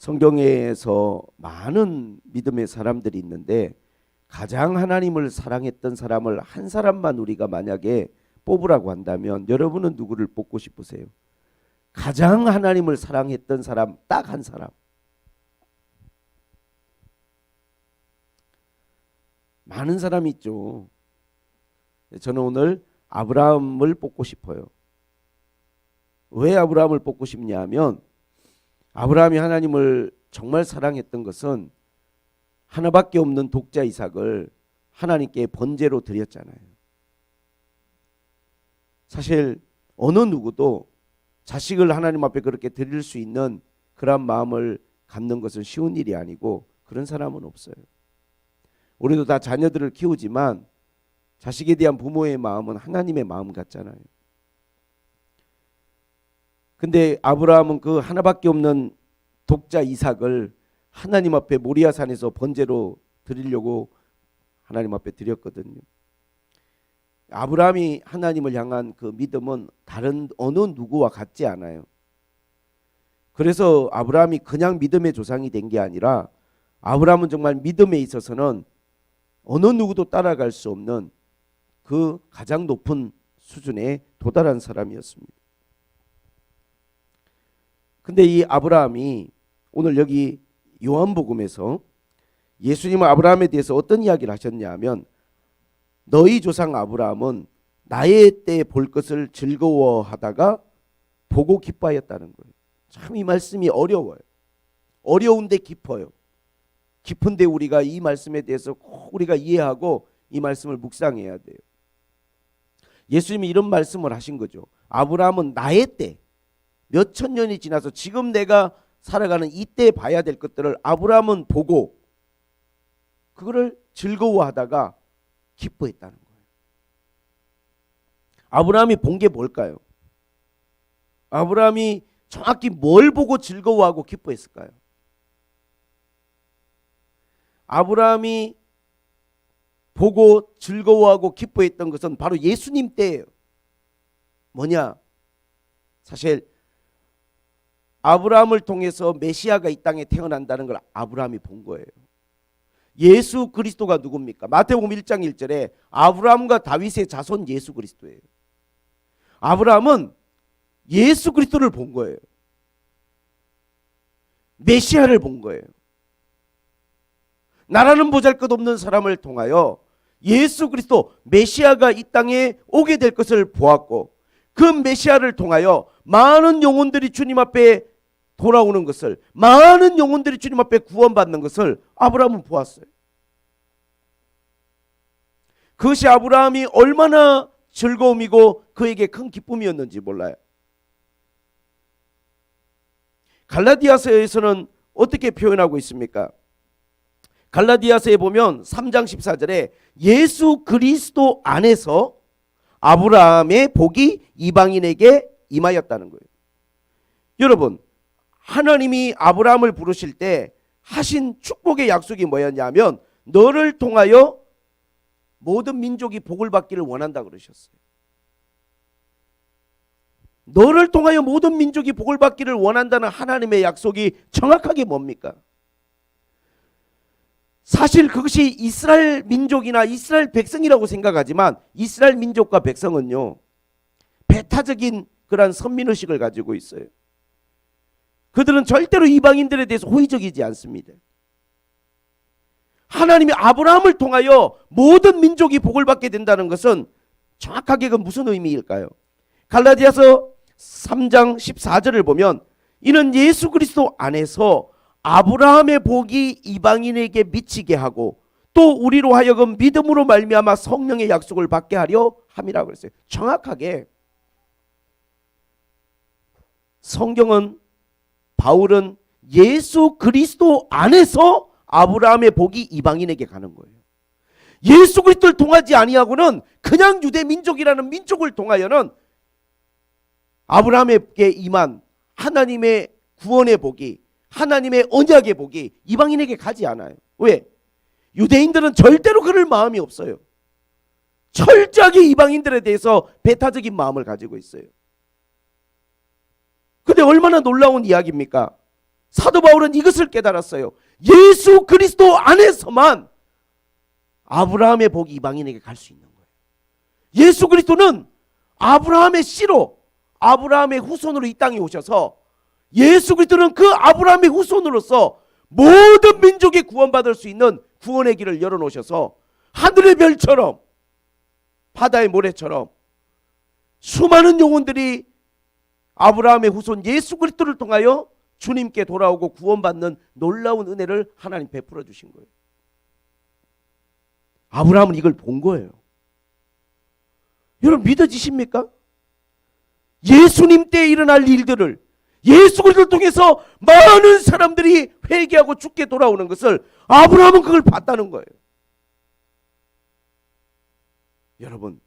성경에서 많은 믿음의 사람들이 있는데 가장 하나님을 사랑했던 사람을 한 사람만 우리가 만약에 뽑으라고 한다면 여러분은 누구를 뽑고 싶으세요? 가장 하나님을 사랑했던 사람 딱 한 사람. 많은 사람이 있죠. 저는 오늘 아브라함을 뽑고 싶어요. 왜 아브라함을 뽑고 싶냐 하면 아브라함이 하나님을 정말 사랑했던 것은 하나밖에 없는 독자 이삭을 하나님께 번제로 드렸잖아요. 사실 어느 누구도 자식을 하나님 앞에 그렇게 드릴 수 있는 그런 마음을 갖는 것은 쉬운 일이 아니고 그런 사람은 없어요. 우리도 다 자녀들을 키우지만 자식에 대한 부모의 마음은 하나님의 마음 같잖아요. 근데 아브라함은 그 하나밖에 없는 독자 이삭을 하나님 앞에 모리아산에서 번제로 드리려고 하나님 앞에 드렸거든요. 아브라함이 하나님을 향한 그 믿음은 다른 어느 누구와 같지 않아요. 그래서 아브라함이 그냥 믿음의 조상이 된 게 아니라 아브라함은 정말 믿음에 있어서는 어느 누구도 따라갈 수 없는 그 가장 높은 수준에 도달한 사람이었습니다. 근데 이 아브라함이 오늘 여기 요한복음에서 예수님은 아브라함에 대해서 어떤 이야기를 하셨냐 하면 너희 조상 아브라함은 나의 때에 볼 것을 즐거워하다가 보고 기뻐하였다는 거예요. 참 이 말씀이 어려워요. 어려운데 깊어요. 깊은데 우리가 이 말씀에 대해서 꼭 우리가 이해하고 이 말씀을 묵상해야 돼요. 예수님이 이런 말씀을 하신 거죠. 아브라함은 나의 때 몇 천 년이 지나서 지금 내가 살아가는 이때 봐야 될 것들을 아브라함은 보고 그거를 즐거워하다가 기뻐했다는 거예요. 아브라함이 본 게 뭘까요? 아브라함이 정확히 뭘 보고 즐거워하고 기뻐했을까요? 아브라함이 보고 즐거워하고 기뻐했던 것은 바로 예수님 때예요. 뭐냐? 사실 아브라함을 통해서 메시아가 이 땅에 태어난다는 걸 아브라함이 본 거예요. 예수 그리스도가 누굽니까? 마태복음 1장 1절에 아브라함과 다윗의 자손 예수 그리스도예요. 아브라함은 예수 그리스도를 본 거예요. 메시아를 본 거예요. 나라는 보잘것없는 사람을 통하여 예수 그리스도 메시아가 이 땅에 오게 될 것을 보았고 그 메시아를 통하여 많은 영혼들이 주님 앞에 돌아오는 것을, 많은 영혼들이 주님 앞에 구원받는 것을 아브라함은 보았어요. 그것이 아브라함이 얼마나 즐거움이고 그에게 큰 기쁨이었는지 몰라요. 갈라디아서에서는 어떻게 표현하고 있습니까? 갈라디아서에 보면 3장 14절에 예수 그리스도 안에서 아브라함의 복이 이방인에게 임하였다는 거예요. 여러분, 하나님이 아브라함을 부르실 때 하신 축복의 약속이 뭐였냐면 너를 통하여 모든 민족이 복을 받기를 원한다 그러셨어요. 너를 통하여 모든 민족이 복을 받기를 원한다는 하나님의 약속이 정확하게 뭡니까? 사실 그것이 이스라엘 민족이나 이스라엘 백성이라고 생각하지만 이스라엘 민족과 백성은요 배타적인 그런 선민의식을 가지고 있어요. 그들은 절대로 이방인들에 대해서 호의적이지 않습니다. 하나님이 아브라함을 통하여 모든 민족이 복을 받게 된다는 것은 정확하게 그 무슨 의미일까요? 갈라디아서 3장 14절을 보면 이는 예수 그리스도 안에서 아브라함의 복이 이방인에게 미치게 하고 또 우리로 하여금 믿음으로 말미암아 성령의 약속을 받게 하려 함이라고 그랬어요. 정확하게 성경은 바울은 예수 그리스도 안에서 아브라함의 복이 이방인에게 가는 거예요. 예수 그리스도를 통하지 아니하고는 그냥 유대 민족이라는 민족을 통하여는 아브라함에게 임한 하나님의 구원의 복이, 하나님의 언약의 복이 이방인에게 가지 않아요. 왜? 유대인들은 절대로 그럴 마음이 없어요. 철저하게 이방인들에 대해서 배타적인 마음을 가지고 있어요. 근데 얼마나 놀라운 이야기입니까? 사도 바울은 이것을 깨달았어요. 예수 그리스도 안에서만 아브라함의 복이 이방인에게 갈 수 있는 거예요. 예수 그리스도는 아브라함의 씨로, 아브라함의 후손으로 이 땅에 오셔서 예수 그리스도는 그 아브라함의 후손으로서 모든 민족이 구원받을 수 있는 구원의 길을 열어놓으셔서 하늘의 별처럼 바다의 모래처럼 수많은 영혼들이 아브라함의 후손 예수 그리스도를 통하여 주님께 돌아오고 구원받는 놀라운 은혜를 하나님 베풀어 주신 거예요. 아브라함은 이걸 본 거예요. 여러분 믿어지십니까? 예수님 때 일어날 일들을 예수 그리스도를 통해서 많은 사람들이 회개하고 죽게 돌아오는 것을 아브라함은 그걸 봤다는 거예요. 여러분,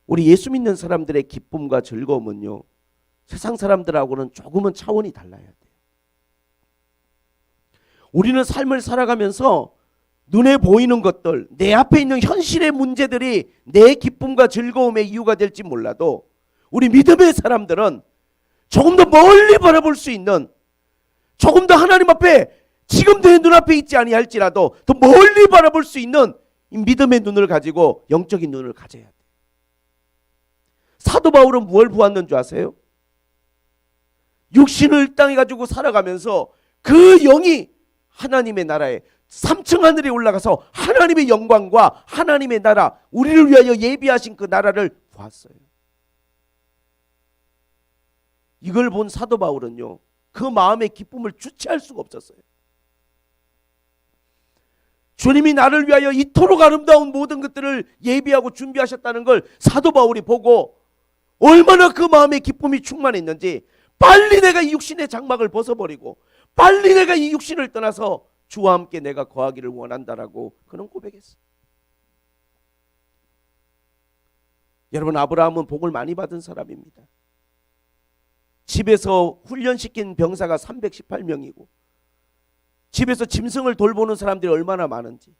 우리 예수 믿는 사람들의 기쁨과 즐거움은요, 세상 사람들하고는 조금은 차원이 달라야 돼요. 우리는 삶을 살아가면서 눈에 보이는 것들, 내 앞에 있는 현실의 문제들이 내 기쁨과 즐거움의 이유가 될지 몰라도 우리 믿음의 사람들은 조금 더 멀리 바라볼 수 있는, 조금 더 하나님 앞에 지금 내 눈앞에 있지 아니할지라도 더 멀리 바라볼 수 있는 이 믿음의 눈을 가지고 영적인 눈을 가져야 돼요. 사도 바울은 뭘 보았는 줄 아세요? 육신을 땅에 가지고 살아가면서 그 영이 하나님의 나라에 3층 하늘에 올라가서 하나님의 영광과 하나님의 나라, 우리를 위하여 예비하신 그 나라를 보았어요. 이걸 본 사도 바울은요, 그 마음의 기쁨을 주체할 수가 없었어요. 주님이 나를 위하여 이토록 아름다운 모든 것들을 예비하고 준비하셨다는 걸 사도 바울이 보고 얼마나 그 마음의 기쁨이 충만했는지 빨리 내가 이 육신의 장막을 벗어버리고 빨리 내가 이 육신을 떠나서 주와 함께 내가 거하기를 원한다라고 그는 고백했어요. 여러분, 아브라함은 복을 많이 받은 사람입니다. 집에서 훈련시킨 병사가 318명이고 집에서 짐승을 돌보는 사람들이 얼마나 많은지,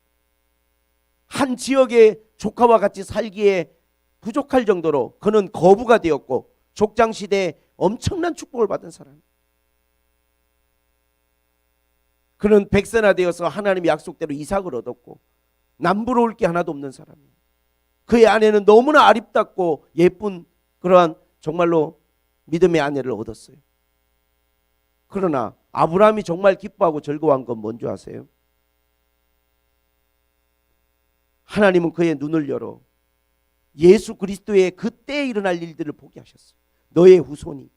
한 지역의 조카와 같이 살기에 부족할 정도로 그는 거부가 되었고 족장시대에 엄청난 축복을 받은 사람. 그는 백세나되어서 하나님의 약속대로 이삭을 얻었고 남부러울 게 하나도 없는 사람이에요. 그의 아내는 너무나 아름답고 예쁜 그러한 정말로 믿음의 아내를 얻었어요. 그러나 아브라함이 정말 기뻐하고 즐거워한 건 뭔지 아세요? 하나님은 그의 눈을 열어 예수 그리스도의 그때 일어날 일들을 보게 하셨어요. 너의 후손이,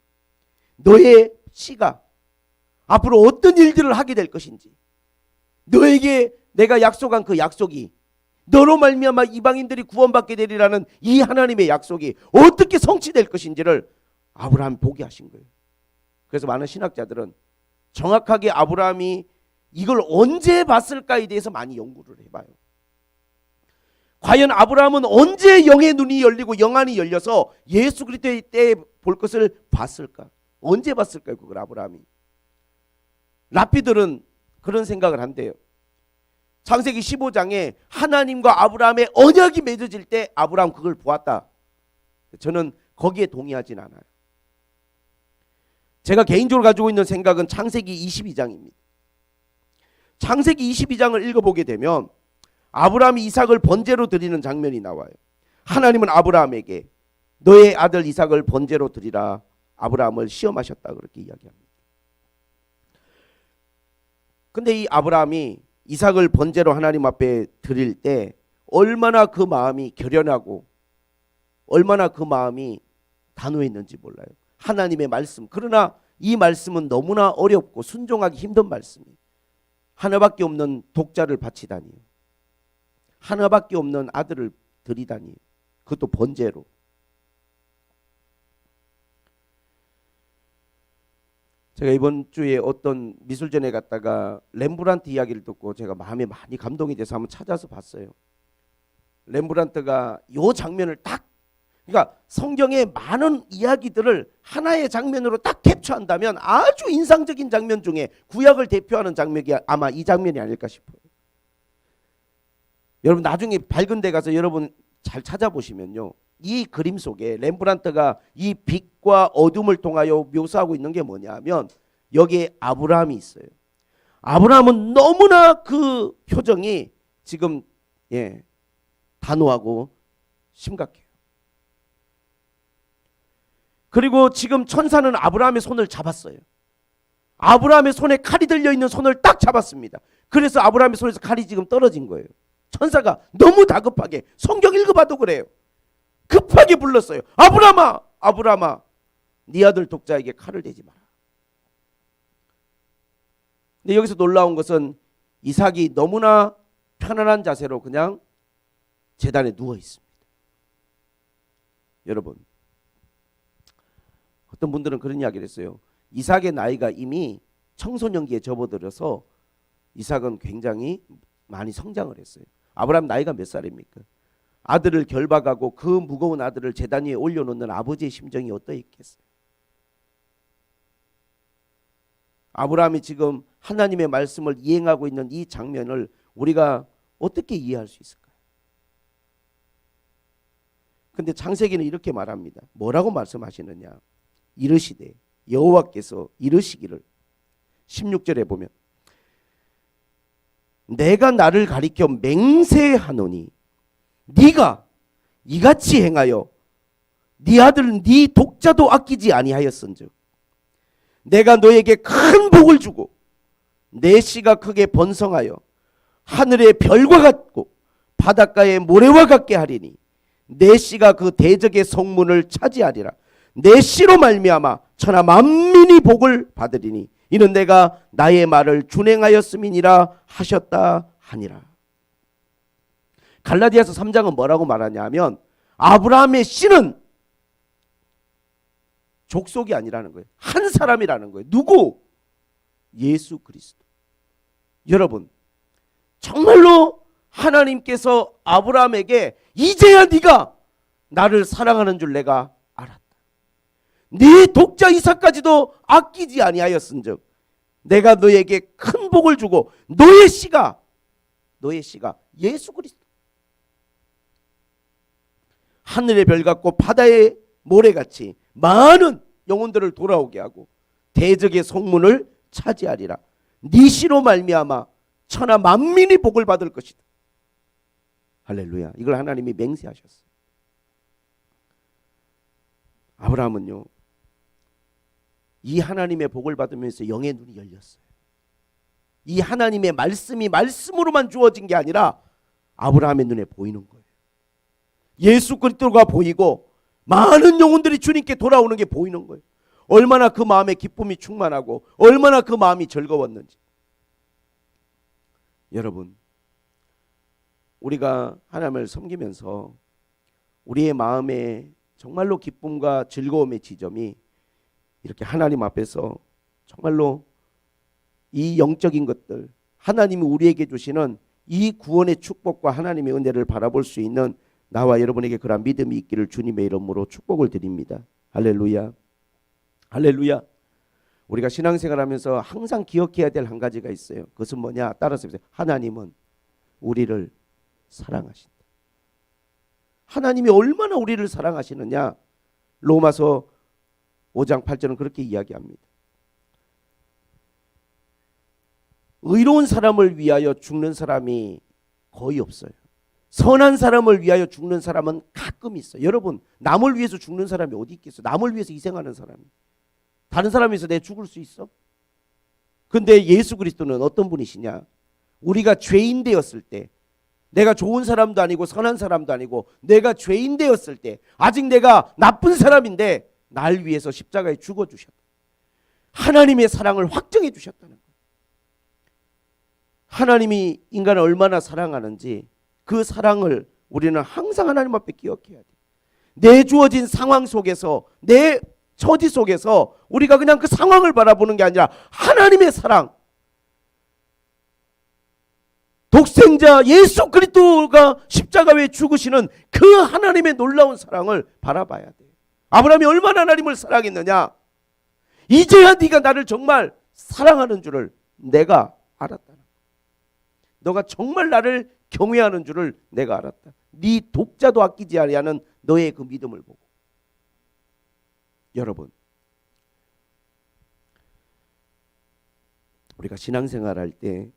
너의 씨가 앞으로 어떤 일들을 하게 될 것인지, 너에게 내가 약속한 그 약속이, 너로 말미암아 이방인들이 구원받게 되리라는 이 하나님의 약속이 어떻게 성취될 것인지를 아브라함이 보게 하신 거예요. 그래서 많은 신학자들은 정확하게 아브라함이 이걸 언제 봤을까에 대해서 많이 연구를 해봐요. 과연 아브라함은 언제 영의 눈이 열리고 영안이 열려서 예수 그리스도의 때에 볼 것을 봤을까? 언제 봤을까요? 그걸 아브라함이. 랍비들은 그런 생각을 한대요. 창세기 15장에 하나님과 아브라함의 언약이 맺어질 때 아브라함 그걸 보았다. 저는 거기에 동의하진 않아요. 제가 개인적으로 가지고 있는 생각은 창세기 22장입니다. 창세기 22장을 읽어보게 되면 아브라함이 이삭을 번제로 드리는 장면이 나와요. 하나님은 아브라함에게 너의 아들 이삭을 번제로 드리라 아브라함을 시험하셨다 그렇게 이야기합니다. 근데 이 아브라함이 이삭을 번제로 하나님 앞에 드릴 때 얼마나 그 마음이 결연하고 얼마나 그 마음이 단호했는지 몰라요. 하나님의 말씀, 그러나 이 말씀은 너무나 어렵고 순종하기 힘든 말씀이에요. 하나밖에 없는 독자를 바치다니요, 하나밖에 없는 아들을 드리다니, 그것도 번제로. 제가 이번 주에 어떤 미술전에 갔다가 렘브란트 이야기를 듣고 제가 마음에 많이 감동이 돼서 한번 찾아서 봤어요. 렘브란트가 이 장면을 딱, 그러니까 성경의 많은 이야기들을 하나의 장면으로 딱 캡처한다면 아주 인상적인 장면 중에 구약을 대표하는 장면이 아마 이 장면이 아닐까 싶어요. 여러분 나중에 밝은 데 가서 여러분 잘 찾아보시면요, 이 그림 속에 렘브란트가 이 빛과 어둠을 통하여 묘사하고 있는 게 뭐냐면 여기에 아브라함이 있어요. 아브라함은 너무나 그 표정이 지금 단호하고 심각해요. 그리고 지금 천사는 아브라함의 손을 잡았어요. 아브라함의 손에 칼이 들려있는 손을 딱 잡았습니다. 그래서 아브라함의 손에서 칼이 지금 떨어진 거예요. 천사가 너무 다급하게, 성경 읽어봐도 그래요, 급하게 불렀어요. 아브라함아, 아브라함아, 네 아들 독자에게 칼을 대지 마라. 근데 여기서 놀라운 것은 이삭이 너무나 편안한 자세로 그냥 제단에 누워 있습니다. 여러분, 어떤 분들은 그런 이야기를 했어요. 이삭의 나이가 이미 청소년기에 접어들어서 이삭은 굉장히 많이 성장을 했어요. 아브라함 나이가 몇 살입니까? 아들을 결박하고 그 무거운 아들을 제단 위에 올려놓는 아버지의 심정이 어떠했겠어요? 아브라함이 지금 하나님의 말씀을 이행하고 있는 이 장면을 우리가 어떻게 이해할 수 있을까요? 근데 창세기는 이렇게 말합니다. 뭐라고 말씀하시느냐? 이르시되, 여호와께서 이르시기를, 16절에 보면 내가 나를 가리켜 맹세하노니 네가 이같이 행하여 네 아들 네 독자도 아끼지 아니하였은즉 내가 너에게 큰 복을 주고 내 씨가 크게 번성하여 하늘의 별과 같고 바닷가의 모래와 같게 하리니 내 씨가 그 대적의 성문을 차지하리라. 내 씨로 말미암아 천하 만민이 복을 받으리니 이는 내가 나의 말을 준행하였음이니라 하셨다 하니라. 갈라디아서 3장은 뭐라고 말하냐면 아브라함의 씨는 족속이 아니라는 거예요. 한 사람이라는 거예요. 누구? 예수 그리스도. 여러분, 정말로 하나님께서 아브라함에게 이제야 네가 나를 사랑하는 줄 내가 알았다. 네 독자 이삭까지도 아끼지 아니하였은즉 내가 너에게 큰 복을 주고 너의 씨가 예수 그리스도, 하늘의 별 같고 바다의 모래같이 많은 영혼들을 돌아오게 하고 대적의 성문을 차지하리라. 네 씨로 말미암아 천하 만민이 복을 받을 것이다. 할렐루야. 이걸 하나님이 맹세하셨어요. 아브라함은요, 이 하나님의 복을 받으면서 영의 눈이 열렸어요. 이 하나님의 말씀이 말씀으로만 주어진 게 아니라 아브라함의 눈에 보이는 거예요. 예수 그리스도가 보이고 많은 영혼들이 주님께 돌아오는 게 보이는 거예요. 얼마나 그 마음에 기쁨이 충만하고 얼마나 그 마음이 즐거웠는지. 여러분, 우리가 하나님을 섬기면서 우리의 마음에 정말로 기쁨과 즐거움의 지점이 이렇게 하나님 앞에서 정말로 이 영적인 것들, 하나님이 우리에게 주시는 이 구원의 축복과 하나님의 은혜를 바라볼 수 있는 나와 여러분에게 그런 믿음이 있기를 주님의 이름으로 축복을 드립니다. 할렐루야. 할렐루야. 우리가 신앙생활하면서 항상 기억해야 될 한 가지가 있어요. 그것은 뭐냐? 따라서 해보세요. 하나님은 우리를 사랑하신다. 하나님이 얼마나 우리를 사랑하시느냐? 로마서 5장 8절은 그렇게 이야기합니다. 의로운 사람을 위하여 죽는 사람이 거의 없어요. 선한 사람을 위하여 죽는 사람은 가끔 있어요. 여러분, 남을 위해서 죽는 사람이 어디 있겠어요? 남을 위해서 희생하는 사람이. 다른 사람이 있어 내 죽을 수 있어? 근데 예수 그리스도는 어떤 분이시냐? 우리가 죄인 되었을 때, 내가 좋은 사람도 아니고 선한 사람도 아니고 내가 죄인 되었을 때, 아직 내가 나쁜 사람인데 날 위해서 십자가에 죽어주셨다. 하나님의 사랑을 확정해 주셨다는 거예요. 하나님이 인간을 얼마나 사랑하는지 그 사랑을 우리는 항상 하나님 앞에 기억해야 돼. 내 주어진 상황 속에서, 내 처지 속에서 우리가 그냥 그 상황을 바라보는 게 아니라 하나님의 사랑, 독생자 예수 그리스도가 십자가에 죽으시는 그 하나님의 놀라운 사랑을 바라봐야 돼. 아브라함이 얼마나 하나님을 사랑했느냐? 이제야 네가 나를 정말 사랑하는 줄을 내가 알았다. 너가 정말 나를 경외하는 줄을 내가 알았다. 네 독자도 아끼지 아니하는 너의 그 믿음을 보고. 여러분, 우리가 신앙생활할 때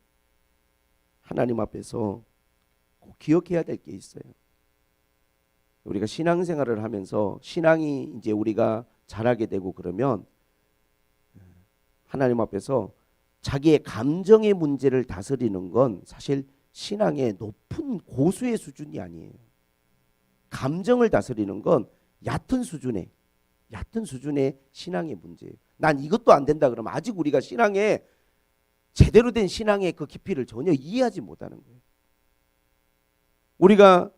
하나님 앞에서 꼭 기억해야 될 게 있어요. 우리가 신앙생활을 하면서 신앙이 이제 우리가 잘하게 되고 그러면 하나님 앞에서 자기의 감정의 문제를 다스리는 건 사실 신앙의 높은 고수의 수준이 아니에요. 감정을 다스리는 건 얕은 수준의 신앙의 문제예요. 난 이것도 안 된다 그러면 아직 우리가 신앙의 제대로 된 신앙의 그 깊이를 전혀 이해하지 못하는 거예요. 우리가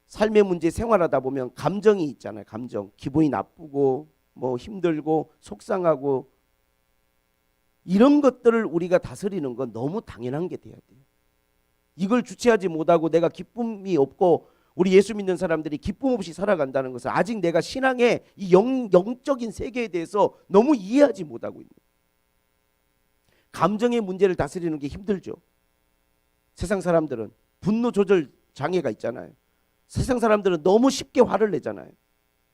삶의 문제 생활하다 보면 감정이 있잖아요. 감정. 기분이 나쁘고 뭐 힘들고 속상하고 이런 것들을 우리가 다스리는 건 너무 당연한 게 돼야 돼요. 이걸 주체하지 못하고 내가 기쁨이 없고 우리 예수 믿는 사람들이 기쁨 없이 살아간다는 것은 아직 내가 신앙의 이 영적인 세계에 대해서 너무 이해하지 못하고 있는 거예요. 감정의 문제를 다스리는 게 힘들죠. 세상 사람들은 분노 조절 장애가 있잖아요. 세상 사람들은 너무 쉽게 화를 내잖아요.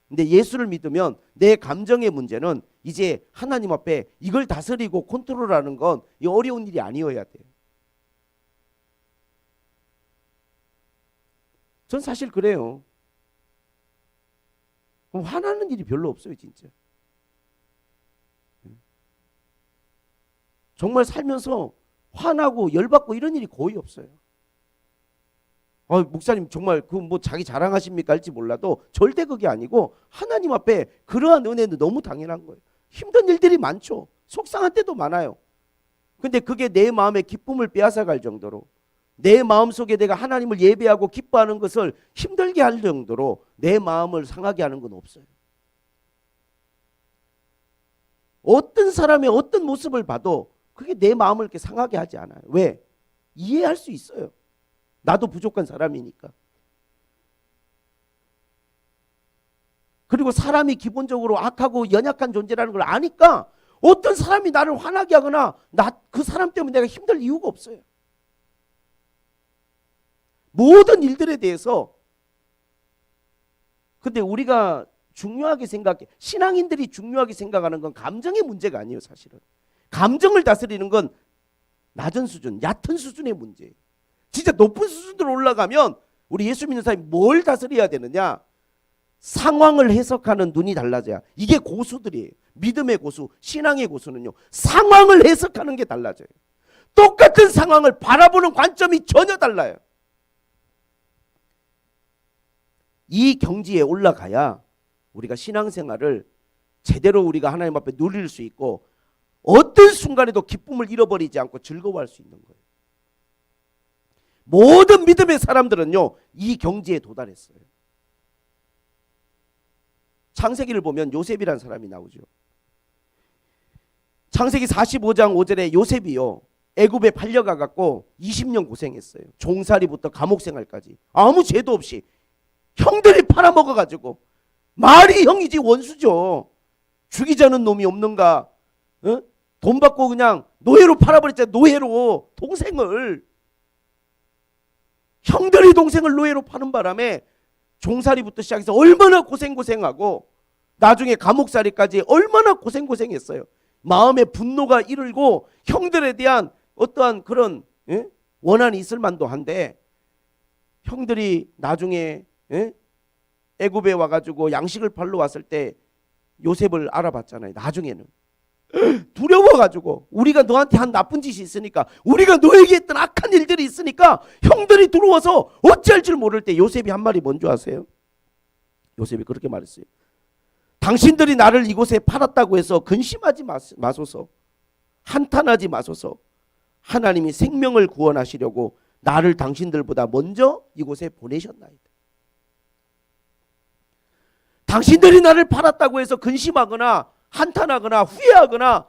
근데 예수를 믿으면 내 감정의 문제는 이제 하나님 앞에 이걸 다스리고 컨트롤하는 건 어려운 일이 아니어야 돼요. 전 사실 그래요. 화나는 일이 별로 없어요, 진짜. 정말 살면서 화나고 열받고 이런 일이 거의 없어요. 목사님 정말 그 뭐 자기 자랑하십니까 할지 몰라도 절대 그게 아니고 하나님 앞에 그러한 은혜는 너무 당연한 거예요. 힘든 일들이 많죠. 속상한 때도 많아요. 근데 그게 내 마음의 기쁨을 빼앗아갈 정도로 내 마음속에 내가 하나님을 예배하고 기뻐하는 것을 힘들게 할 정도로 내 마음을 상하게 하는 건 없어요. 어떤 사람의 어떤 모습을 봐도 그게 내 마음을 이렇게 상하게 하지 않아요. 왜? 이해할 수 있어요. 나도 부족한 사람이니까. 그리고 사람이 기본적으로 악하고 연약한 존재라는 걸 아니까 어떤 사람이 나를 화나게 하거나 그 사람 때문에 내가 힘들 이유가 없어요. 모든 일들에 대해서. 근데 우리가 중요하게 생각해, 신앙인들이 중요하게 생각하는 건 감정의 문제가 아니에요. 사실은 감정을 다스리는 건 낮은 수준, 얕은 수준의 문제예요. 진짜 높은 수준으로 올라가면 우리 예수 믿는 사람이 뭘 다스려야 되느냐? 상황을 해석하는 눈이 달라져야. 이게 고수들이에요. 믿음의 고수, 신앙의 고수는요, 상황을 해석하는 게 달라져요. 똑같은 상황을 바라보는 관점이 전혀 달라요. 이 경지에 올라가야 우리가 신앙생활을 제대로 우리가 하나님 앞에 누릴 수 있고 어떤 순간에도 기쁨을 잃어버리지 않고 즐거워할 수 있는 거예요. 모든 믿음의 사람들은요, 이 경지에 도달했어요. 창세기를 보면 요셉이라는 사람이 나오죠. 창세기 45장 5절에 요셉이요, 애굽에 팔려가 갖고 20년 고생했어요. 종살이부터 감옥 생활까지 아무 죄도 없이 형들이 팔아먹어 가지고, 말이 형이지 원수죠. 죽이자는 놈이 없는가? 돈 받고 그냥 노예로 팔아버렸잖아요. 노예로 동생을. 형들이 동생을 노예로 파는 바람에 종살이부터 시작해서 얼마나 고생하고 나중에 감옥살이까지 얼마나 고생했어요. 마음에 분노가 일고 형들에 대한 어떠한 그런 원한이 있을 만도 한데, 형들이 나중에 애굽에 와가지고 양식을 팔러 왔을 때 요셉을 알아봤잖아요. 나중에는 두려워가지고, 우리가 너한테 한 나쁜 짓이 있으니까, 우리가 너에게 했던 악한 일들이 있으니까 형들이 들어와서 어찌할 줄 모를 때 요셉이 한 말이 뭔지 아세요? 요셉이 그렇게 말했어요. 당신들이 나를 이곳에 팔았다고 해서 근심하지 마소서, 한탄하지 마소서. 하나님이 생명을 구원하시려고 나를 당신들보다 먼저 이곳에 보내셨나이다. 당신들이 나를 팔았다고 해서 근심하거나 한탄하거나 후회하거나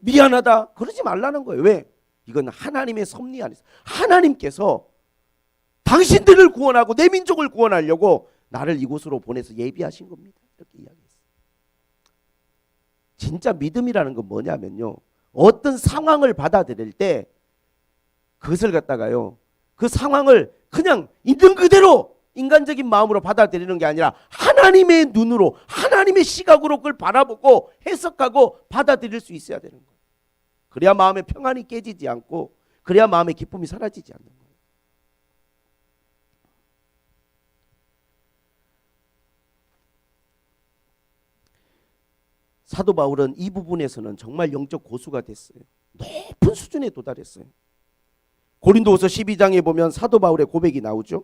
미안하다 그러지 말라는 거예요. 왜? 이건 하나님의 섭리 안에서 하나님께서 당신들을 구원하고 내 민족을 구원하려고 나를 이곳으로 보내서 예비하신 겁니다. 이렇게 이야기했어요. 진짜 믿음이라는 건 뭐냐면요, 어떤 상황을 받아들일 때 그것을 갖다가요, 그 상황을 그냥 있는 그대로 인간적인 마음으로 받아들이는 게 아니라 하나님의 눈으로, 하나님의 시각으로 그걸 바라보고 해석하고 받아들일 수 있어야 되는 거예요. 그래야 마음의 평안이 깨지지 않고, 그래야 마음의 기쁨이 사라지지 않는 거예요. 사도 바울은 이 부분에서는 정말 영적 고수가 됐어요. 높은 수준에 도달했어요. 고린도후서 12장에 보면 사도 바울의 고백이 나오죠.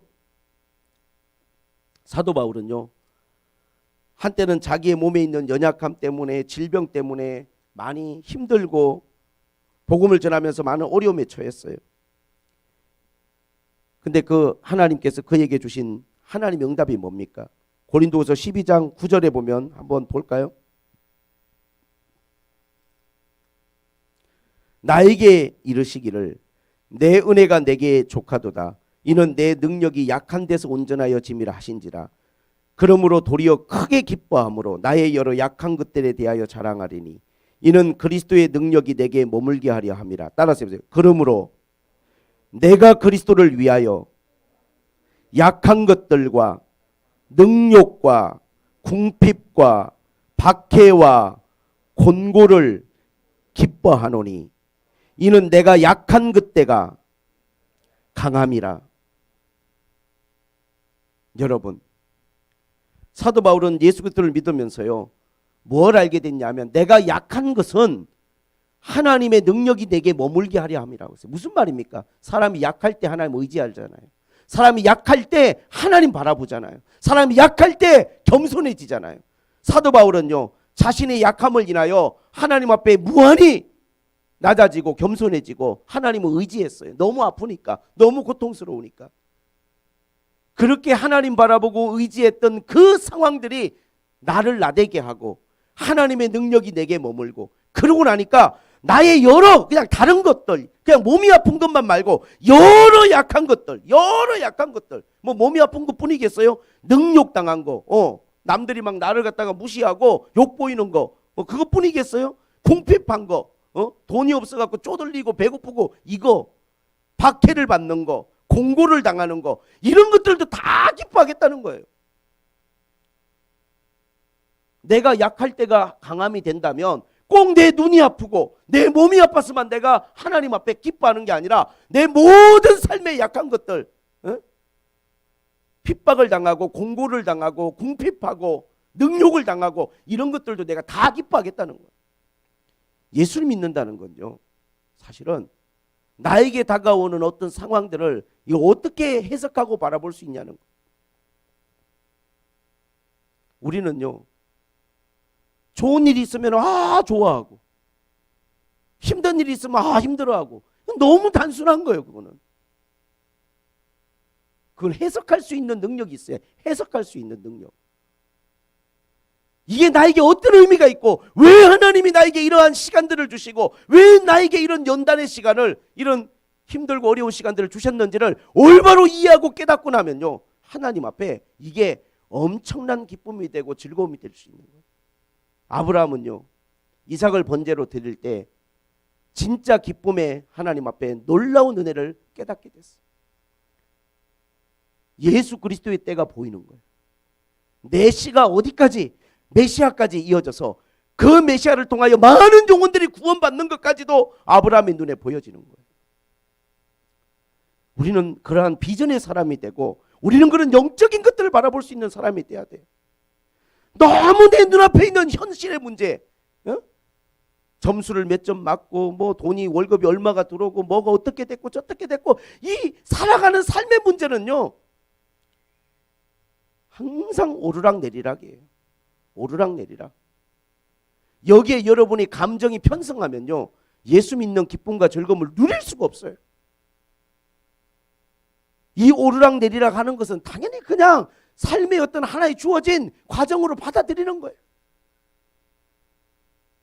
사도 바울은요, 한때는 자기의 몸에 있는 연약함 때문에, 질병 때문에 많이 힘들고 복음을 전하면서 많은 어려움에 처했어요. 근데 그 하나님께서 그에게 주신 하나님의 응답이 뭡니까? 고린도후서 12장 9절에 보면 한번 볼까요? 나에게 이르시기를 내 은혜가 내게 족하도다. 이는 내 능력이 약한 데서 온전하여 짐이라 하신지라. 그러므로 도리어 크게 기뻐함으로 나의 여러 약한 것들에 대하여 자랑하리니 이는 그리스도의 능력이 내게 머물게 하려 함이라. 따라서 해보세요. 그러므로 내가 그리스도를 위하여 약한 것들과 능욕과 궁핍과 박해와 곤고를 기뻐하노니 이는 내가 약한 그때가 강함이라. 여러분, 사도 바울은 예수 그리스도를 믿으면서요, 뭘 알게 됐냐면 내가 약한 것은 하나님의 능력이 내게 머물게 하려 함이라고 했어요. 무슨 말입니까? 사람이 약할 때 하나님 의지하잖아요. 사람이 약할 때 하나님 바라보잖아요. 사람이 약할 때 겸손해지잖아요. 사도 바울은요, 자신의 약함을 인하여 하나님 앞에 무한히 낮아지고 겸손해지고 하나님을 의지했어요. 너무 아프니까, 너무 고통스러우니까. 그렇게 하나님 바라보고 의지했던 그 상황들이 나를 나대게 하고 하나님의 능력이 내게 머물고, 그러고 나니까 나의 여러 그냥 다른 것들, 그냥 몸이 아픈 것만 말고 여러 약한 것들, 뭐 몸이 아픈 것뿐이겠어요? 능욕당한 거, 남들이 막 나를 갖다가 무시하고 욕 보이는 거, 그것뿐이겠어요? 궁핍한 거, 돈이 없어갖고 쪼들리고 배고프고, 이거 박해를 받는 거, 공고를 당하는 거, 이런 것들도 다 기뻐하겠다는 거예요. 내가 약할 때가 강함이 된다면 꼭 내 눈이 아프고 내 몸이 아팠으면 내가 하나님 앞에 기뻐하는 게 아니라 내 모든 삶의 약한 것들, 핍박을 당하고 공고를 당하고 궁핍하고 능욕을 당하고 이런 것들도 내가 다 기뻐하겠다는 거예요. 예수를 믿는다는 건요, 사실은 나에게 다가오는 어떤 상황들을 이거 어떻게 해석하고 바라볼 수 있냐는 거예요. 우리는요, 좋은 일이 있으면 좋아하고 힘든 일이 있으면 힘들어하고, 너무 단순한 거예요. 그거는 그걸 해석할 수 있는 능력이 있어요. 해석할 수 있는 능력. 이게 나에게 어떤 의미가 있고 왜 하나님이 나에게 이러한 시간들을 주시고 왜 나에게 이런 연단의 시간을, 이런 힘들고 어려운 시간들을 주셨는지를 올바로 이해하고 깨닫고 나면요, 하나님 앞에 이게 엄청난 기쁨이 되고 즐거움이 될 수 있는 거예요. 아브라함은요, 이삭을 번제로 드릴 때 진짜 기쁨에 하나님 앞에 놀라운 은혜를 깨닫게 됐어요. 예수 그리스도의 때가 보이는 거예요. 내 시가 어디까지, 메시아까지 이어져서 그 메시아를 통하여 많은 영혼들이 구원받는 것까지도 아브라함의 눈에 보여지는 거예요. 우리는 그러한 비전의 사람이 되고 우리는 그런 영적인 것들을 바라볼 수 있는 사람이 돼야 돼요. 너무 내 눈앞에 있는 현실의 문제, 점수를 몇 점 맞고 뭐 돈이 월급이 얼마가 들어오고 뭐가 어떻게 됐고 저떻게 됐고, 이 살아가는 삶의 문제는요 항상 오르락내리락이에요. 오르락내리락. 여기에 여러분이 감정이 편승하면요, 예수 믿는 기쁨과 즐거움을 누릴 수가 없어요. 이 오르락내리락 하는 것은 당연히 그냥 삶의 어떤 하나의 주어진 과정으로 받아들이는 거예요.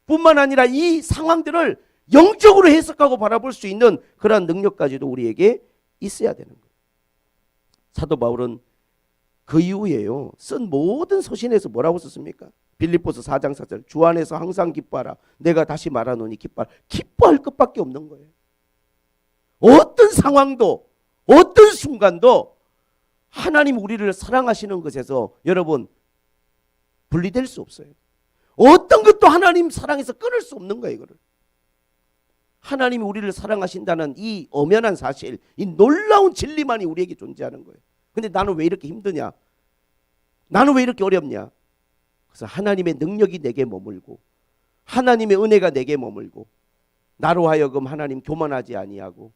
뿐만 아니라 이 상황들을 영적으로 해석하고 바라볼 수 있는 그러한 능력까지도 우리에게 있어야 되는 거예요. 사도 바울은 그 이후에요, 쓴 모든 서신에서 뭐라고 썼습니까? 빌립보서 4장 4절, 주 안에서 항상 기뻐하라. 내가 다시 말하노니 기뻐하라. 기뻐할 것밖에 없는 거예요. 어떤 상황도 어떤 순간도 하나님 우리를 사랑하시는 것에서 여러분 분리될 수 없어요. 어떤 것도 하나님 사랑에서 끊을 수 없는 거예요. 이거를. 하나님이 우리를 사랑하신다는 이 엄연한 사실, 이 놀라운 진리만이 우리에게 존재하는 거예요. 근데 나는 왜 이렇게 힘드냐? 나는 왜 이렇게 어렵냐? 그래서 하나님의 능력이 내게 머물고 하나님의 은혜가 내게 머물고 나로 하여금 하나님 교만하지 아니하고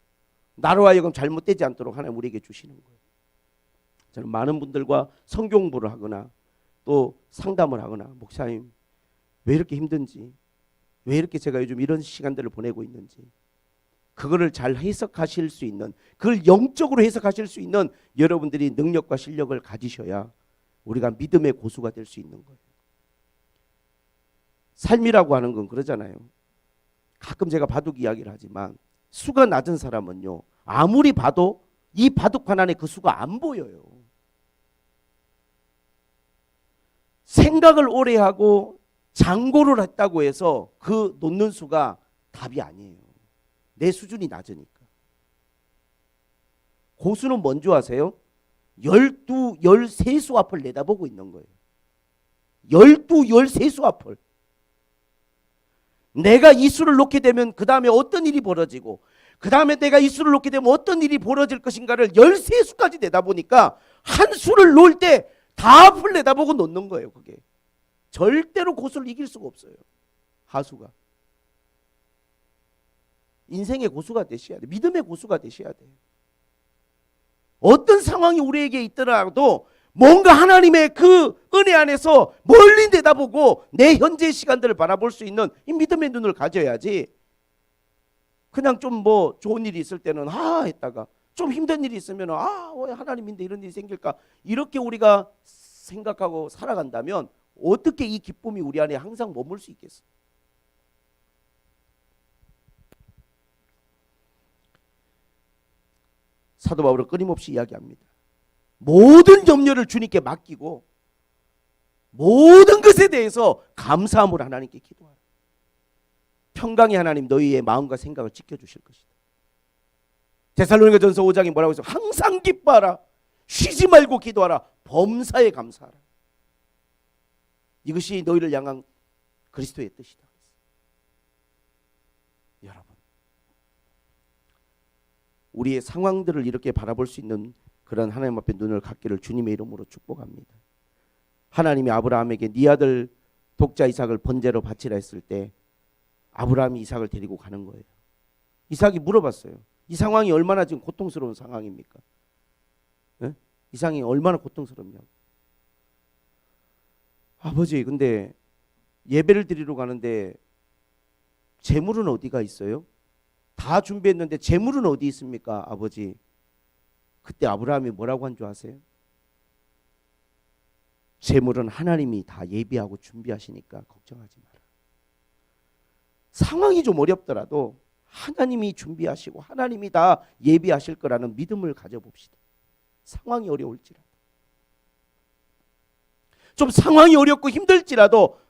나로 하여금 잘못되지 않도록 하나님 우리에게 주시는 거예요. 저는 많은 분들과 성경 공부를 하거나 또 상담을 하거나 목사님 왜 이렇게 힘든지, 왜 이렇게 제가 요즘 이런 시간들을 보내고 있는지 그거를 잘 해석하실 수 있는, 그걸 영적으로 해석하실 수 있는 여러분들이 능력과 실력을 가지셔야 우리가 믿음의 고수가 될 수 있는 거예요. 삶이라고 하는 건 그러잖아요. 가끔 제가 바둑 이야기를 하지만 수가 낮은 사람은요 아무리 봐도 이 바둑판 안에 그 수가 안 보여요. 생각을 오래 하고 장고를 했다고 해서 그 놓는 수가 답이 아니에요. 내 수준이 낮으니까. 고수는 뭔지 아세요? 13수 앞을 내다보고 있는 거예요. 13수 앞을. 내가 이 수를 놓게 되면 그 다음에 어떤 일이 벌어지고 그 다음에 내가 이 수를 놓게 되면 어떤 일이 벌어질 것인가를 13수까지 내다보니까 한 수를 놓을 때 다 앞을 내다보고 놓는 거예요. 그게 절대로 고수를 이길 수가 없어요. 하수가. 인생의 고수가 되셔야 돼. 믿음의 고수가 되셔야 돼요. 어떤 상황이 우리에게 있더라도 뭔가 하나님의 그 은혜 안에서 멀리 내다보고 내 현재의 시간들을 바라볼 수 있는 이 믿음의 눈을 가져야지. 그냥 좀 뭐 좋은 일이 있을 때는 했다가 좀 힘든 일이 있으면 왜 하나님인데 이런 일이 생길까, 이렇게 우리가 생각하고 살아간다면 어떻게 이 기쁨이 우리 안에 항상 머물 수 있겠어요? 사도 바울은 끊임없이 이야기합니다. 모든 염려를 주님께 맡기고 모든 것에 대해서 감사함으로 하나님께 기도하라. 평강의 하나님 너희의 마음과 생각을 지켜주실 것이다. 데살로니가전서 5장에 뭐라고 했어요? 항상 기뻐하라. 쉬지 말고 기도하라. 범사에 감사하라. 이것이 너희를 향한 그리스도의 뜻이다. 여러분, 우리의 상황들을 이렇게 바라볼 수 있는 그런 하나님 앞에 눈을 갖기를 주님의 이름으로 축복합니다. 하나님이 아브라함에게 네 아들 독자 이삭을 번제로 바치라 했을 때 아브라함이 이삭을 데리고 가는 거예요. 이삭이 물어봤어요. 이 상황이 얼마나 지금 고통스러운 상황입니까? 네? 이 상황이 얼마나 고통스럽냐고. 아버지, 근데 예배를 드리러 가는데 재물은 어디가 있어요? 다 준비했는데 재물은 어디 있습니까, 아버지? 그때 아브라함이 뭐라고 한 줄 아세요? 재물은 하나님이 다 예비하고 준비하시니까 걱정하지 마라. 상황이 좀 어렵더라도 하나님이 준비하시고 하나님이 다 예비하실 거라는 믿음을 가져봅시다. 상황이 어려울지라도, 좀 상황이 어렵고 힘들지라도,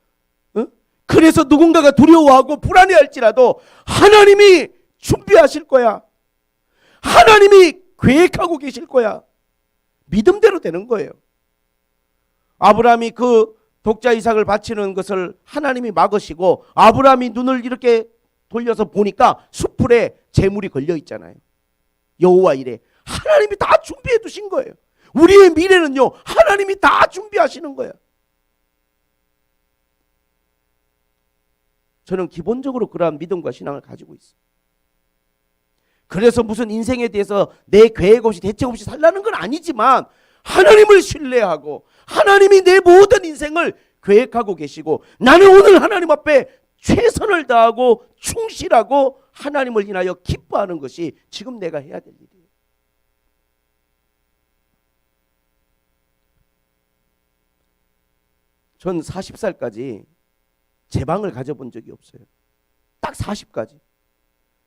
그래서 누군가가 두려워하고 불안해할지라도 하나님이 준비하실 거야. 하나님이 계획하고 계실 거야. 믿음대로 되는 거예요. 아브라함이 그 독자 이삭을 바치는 것을 하나님이 막으시고 아브라함이 눈을 이렇게 돌려서 보니까 숯불에 재물이 걸려 있잖아요. 여호와 이레. 하나님이 다 준비해 두신 거예요. 우리의 미래는요 하나님이 다 준비하시는 거예요. 저는 기본적으로 그러한 믿음과 신앙을 가지고 있어요. 그래서 무슨 인생에 대해서 내 계획 없이 대책 없이 살라는 건 아니지만 하나님을 신뢰하고 하나님이 내 모든 인생을 계획하고 계시고 나는 오늘 하나님 앞에 최선을 다하고 충실하고 하나님을 인하여 기뻐하는 것이 지금 내가 해야 될 일이에요. 전 40살까지 제 방을 가져본 적이 없어요. 딱 40까지.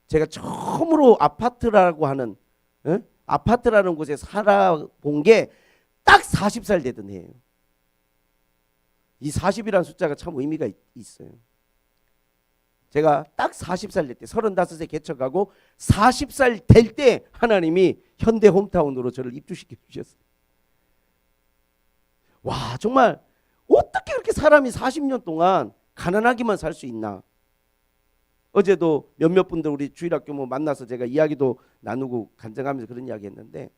제가 처음으로 아파트라고 하는 아파트라는 곳에 살아본 게 딱 40살 되던 해예요. 이 40이라는 숫자가 참 의미가 있어요. 제가 딱 40살 될 때 35세 개척하고 40살 될 때 하나님이 현대 홈타운으로 저를 입주시켜 주셨어요. 와, 정말 어떻게 그렇게 사람이 40년 동안 가난하기만 살 수 있나. 어제도 몇몇 분들 우리 주일학교 뭐 만나서 제가 이야기도 나누고 간증하면서 그런 이야기 했는데,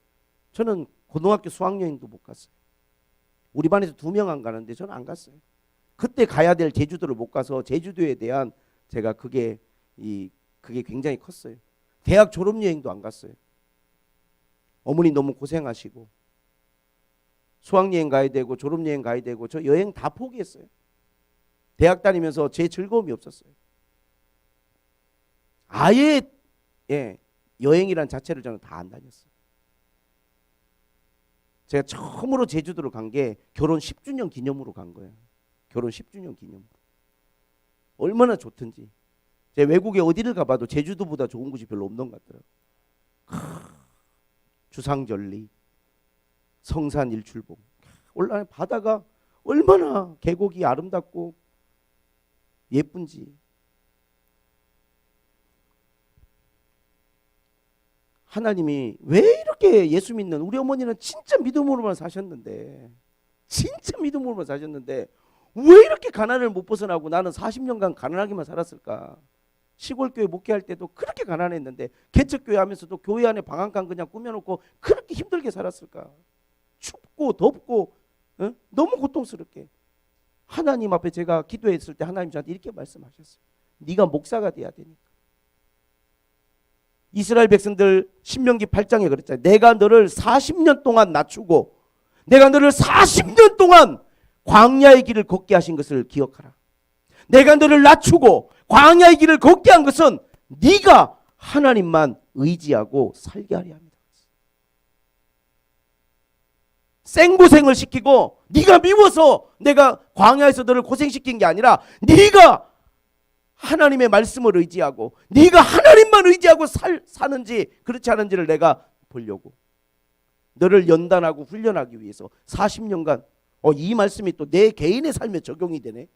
저는 고등학교 수학여행도 못 갔어요. 우리 반에서 2명 안 가는데 저는 안 갔어요. 그때 가야 될 제주도를 못 가서 제주도에 대한 제가 그게 굉장히 컸어요. 대학 졸업여행도 안 갔어요. 어머니 너무 고생하시고 수학여행 가야 되고 졸업여행 가야 되고 저 여행 다 포기했어요. 대학 다니면서 제 즐거움이 없었어요. 아예 여행이란 자체를 저는 다 안 다녔어요. 제가 처음으로 제주도를 간 게 결혼 10주년 기념으로 간 거예요. 결혼 10주년 기념으로. 얼마나 좋든지. 제가 외국에 어디를 가봐도 제주도보다 좋은 곳이 별로 없는 것 같더라고요. 주상절리, 성산 일출봉. 올라가는 바다가 얼마나 계곡이 아름답고 예쁜지. 하나님이 왜 이렇게 예수 믿는 우리 어머니는 진짜 믿음으로만 사셨는데, 진짜 믿음으로만 사셨는데 왜 이렇게 가난을 못 벗어나고 나는 40년간 가난하게만 살았을까? 시골교회 목회할 때도 그렇게 가난했는데 개척교회 하면서도 교회 안에 방앗간 그냥 꾸며놓고 그렇게 힘들게 살았을까? 춥고 덥고 너무 고통스럽게. 하나님 앞에 제가 기도했을 때 하나님 저한테 이렇게 말씀하셨어요. 네가 목사가 돼야 되니까. 이스라엘 백성들 신명기 8장에 그랬잖아요. 내가 너를 40년 동안 낮추고 내가 너를 40년 동안 광야의 길을 걷게 하신 것을 기억하라. 내가 너를 낮추고 광야의 길을 걷게 한 것은 네가 하나님만 의지하고 살게 하려 합니다. 생고생을 시키고 네가 미워서 내가 광야에서 너를 고생시킨 게 아니라 네가 하나님의 말씀을 의지하고 네가 하나님만 의지하고 사는지 그렇지 않은지를 내가 보려고 너를 연단하고 훈련하기 위해서 40년간 이 말씀이 또 내 개인의 삶에 적용이 되네.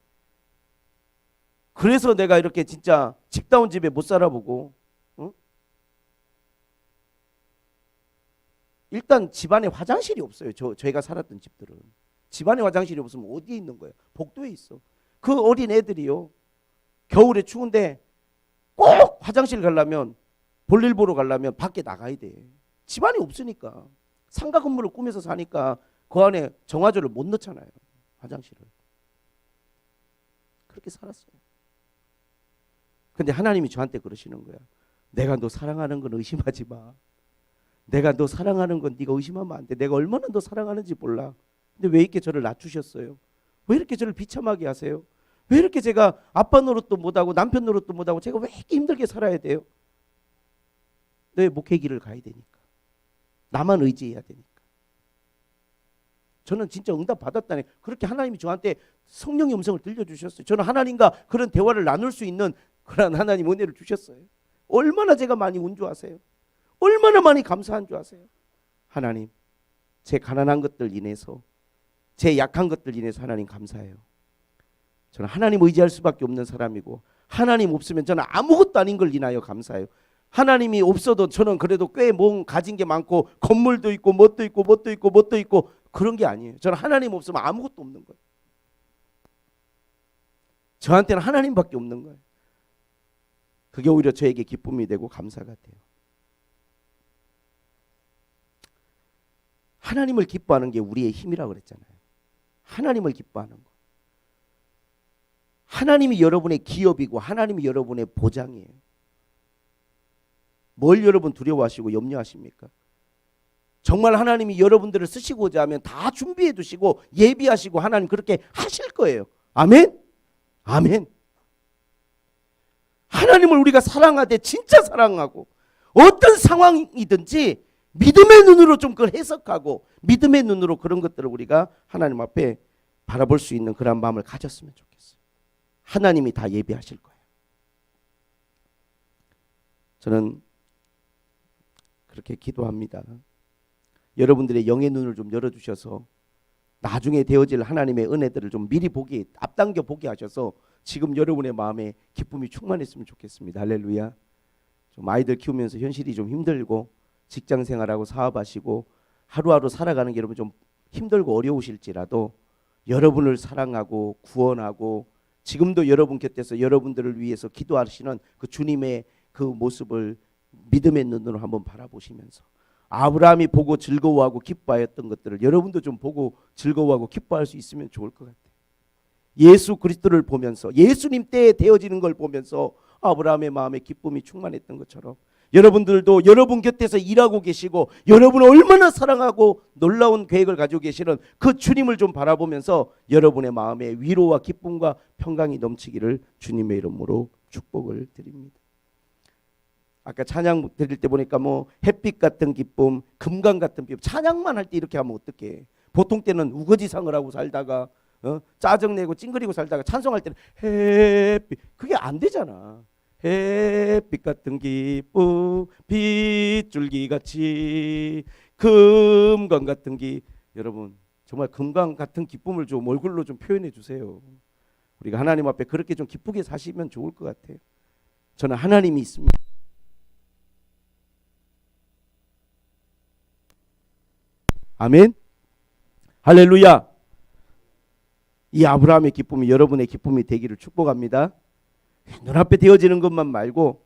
그래서 내가 이렇게 진짜 집다운 집에 못 살아보고 일단 집안에 화장실이 없어요. 저희가 살았던 집들은 집안에 화장실이 없으면 어디에 있는 거예요? 복도에 있어. 그 어린 애들이요, 겨울에 추운데 꼭 화장실 가려면 볼일 보러 가려면 밖에 나가야 돼. 집안이 없으니까. 상가 건물을 꾸며서 사니까 그 안에 정화조를 못 넣잖아요. 화장실을. 그렇게 살았어요. 근데 하나님이 저한테 그러시는 거야. 내가 너 사랑하는 건 의심하지 마. 내가 너 사랑하는 건 네가 의심하면 안 돼. 내가 얼마나 너 사랑하는지 몰라. 근데 왜 이렇게 저를 낮추셨어요? 왜 이렇게 저를 비참하게 하세요? 왜 이렇게 제가 아빠 노릇도 못하고 남편 노릇도 못하고 제가 왜 이렇게 힘들게 살아야 돼요? 너의 목회 길을 가야 되니까. 나만 의지해야 되니까. 저는 진짜 응답 받았다네. 그렇게 하나님이 저한테 성령의 음성을 들려주셨어요. 저는 하나님과 그런 대화를 나눌 수 있는 그런 하나님 은혜를 주셨어요. 얼마나 제가 많이 운 줄 아세요? 얼마나 많이 감사한 줄 아세요? 하나님, 제 가난한 것들 인해서, 제 약한 것들 인해서 하나님 감사해요. 저는 하나님 의지할 수밖에 없는 사람이고 하나님 없으면 저는 아무것도 아닌 걸 인하여 감사해요. 하나님이 없어도 저는 그래도 꽤 가진 게 많고 건물도 있고 뭣도 있고 뭣도 있고 뭣도 있고 그런 게 아니에요. 저는 하나님 없으면 아무것도 없는 거예요. 저한테는 하나님밖에 없는 거예요. 그게 오히려 저에게 기쁨이 되고 감사가 돼요. 하나님을 기뻐하는 게 우리의 힘이라고 그랬잖아요. 하나님을 기뻐하는 거. 하나님이 여러분의 기업이고 하나님이 여러분의 보장이에요. 뭘 여러분 두려워하시고 염려하십니까? 정말 하나님이 여러분들을 쓰시고자 하면 다 준비해 두시고 예비하시고 하나님 그렇게 하실 거예요. 아멘? 아멘. 하나님을 우리가 사랑하되 진짜 사랑하고 어떤 상황이든지 믿음의 눈으로 좀 그걸 해석하고 믿음의 눈으로 그런 것들을 우리가 하나님 앞에 바라볼 수 있는 그런 마음을 가졌으면 좋겠어요. 하나님이 다 예비하실 거예요. 저는 그렇게 기도합니다. 여러분들의 영의 눈을 좀 열어주셔서 나중에 되어질 하나님의 은혜들을 좀 미리 보기, 앞당겨 보게 하셔서 지금 여러분의 마음에 기쁨이 충만했으면 좋겠습니다. 할렐루야. 좀 아이들 키우면서 현실이 좀 힘들고 직장 생활하고 사업하시고 하루하루 살아가는 게 여러분 좀 힘들고 어려우실지라도 여러분을 사랑하고 구원하고 지금도 여러분 곁에서 여러분들을 위해서 기도하시는 그 주님의 그 모습을 믿음의 눈으로 한번 바라보시면서 아브라함이 보고 즐거워하고 기뻐하였던 것들을 여러분도 좀 보고 즐거워하고 기뻐할 수 있으면 좋을 것 같아요. 예수 그리스도를 보면서 예수님 때에 되어지는 걸 보면서 아브라함의 마음에 기쁨이 충만했던 것처럼 여러분들도 여러분 곁에서 일하고 계시고 여러분을 얼마나 사랑하고 놀라운 계획을 가지고 계시는 그 주님을 좀 바라보면서 여러분의 마음에 위로와 기쁨과 평강이 넘치기를 주님의 이름으로 축복을 드립니다. 아까 찬양 드릴 때 보니까 뭐 햇빛 같은 기쁨, 금강 같은 기쁨, 찬양만 할 때 이렇게 하면 어떡해. 보통 때는 우거지상을 하고 살다가 짜증내고 찡그리고 살다가 찬송할 때는 햇빛, 그게 안 되잖아. 햇빛 같은 기쁨, 빗줄기같이 금강 같은 여러분 정말 금강 같은 기쁨을 좀 얼굴로 좀 표현해 주세요. 우리가 하나님 앞에 그렇게 좀 기쁘게 사시면 좋을 것 같아요. 저는 하나님이 있습니다. 아멘. 할렐루야. 이 아브라함의 기쁨이 여러분의 기쁨이 되기를 축복합니다. 눈앞에 되어지는 것만 말고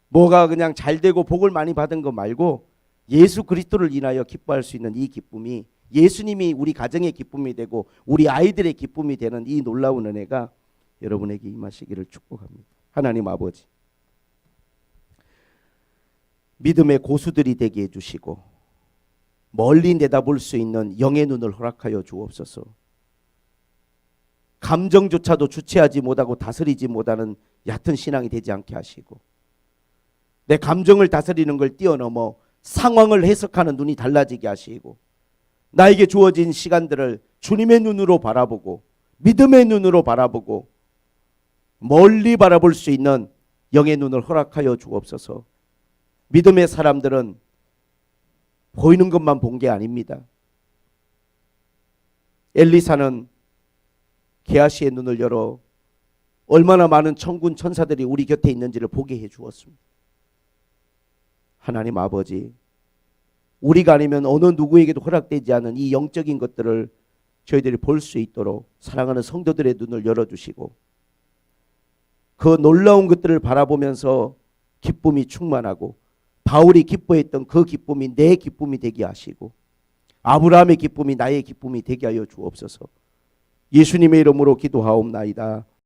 뭐가 그냥 잘 되고 복을 많이 받은 것 말고 예수 그리스도를 인하여 기뻐할 수 있는 이 기쁨이 예수님이 우리 가정의 기쁨이 되고 우리 아이들의 기쁨이 되는 이 놀라운 은혜가 여러분에게 임하시기를 축복합니다. 하나님 아버지, 믿음의 고수들이 되게 해주시고 멀리 내다볼 수 있는 영의 눈을 허락하여 주옵소서. 감정조차도 주체하지 못하고 다스리지 못하는 얕은 신앙이 되지 않게 하시고 내 감정을 다스리는 걸 뛰어넘어 상황을 해석하는 눈이 달라지게 하시고 나에게 주어진 시간들을 주님의 눈으로 바라보고 믿음의 눈으로 바라보고 멀리 바라볼 수 있는 영의 눈을 허락하여 주옵소서. 믿음의 사람들은 보이는 것만 본 게 아닙니다. 엘리사는 게하시의 눈을 열어 얼마나 많은 천군 천사들이 우리 곁에 있는지를 보게 해 주었습니다. 하나님 아버지, 우리가 아니면 어느 누구에게도 허락되지 않은 이 영적인 것들을 저희들이 볼 수 있도록 사랑하는 성도들의 눈을 열어주시고 그 놀라운 것들을 바라보면서 기쁨이 충만하고 바울이 기뻐했던 그 기쁨이 내 기쁨이 되게 하시고 아브라함의 기쁨이 나의 기쁨이 되게 하여 주옵소서. 예수님의 이름으로 기도하옵나이다.